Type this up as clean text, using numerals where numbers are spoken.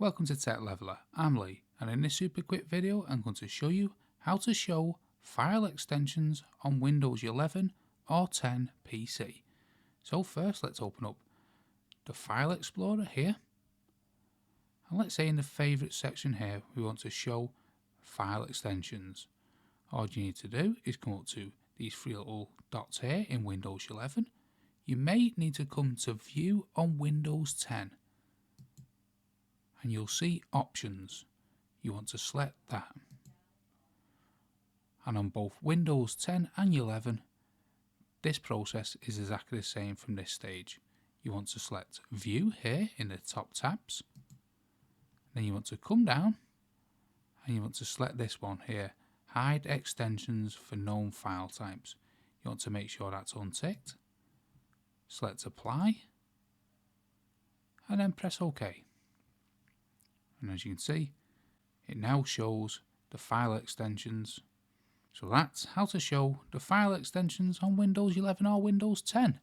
Welcome to Tech Leveler, I'm Lee, and in this super quick video I'm going to show you how to show file extensions on Windows 11 or 10 PC. So first let's open up the File Explorer here, and let's say in the favourite section here we want to show file extensions. All you need to do is come up to these three little dots here in Windows 11. You may need to come to View on Windows 10. And you'll see options. You want to select that. And on both Windows 10 and 11, this process is exactly the same from this stage. You want to select View here in the top tabs. Then you want to come down and you want to select this one here, Hide Extensions for Known File Types. You want to make sure that's unticked. Select Apply and then press OK. And as you can see, it now shows the file extensions. So that's how to show the file extensions on Windows 11 or Windows 10.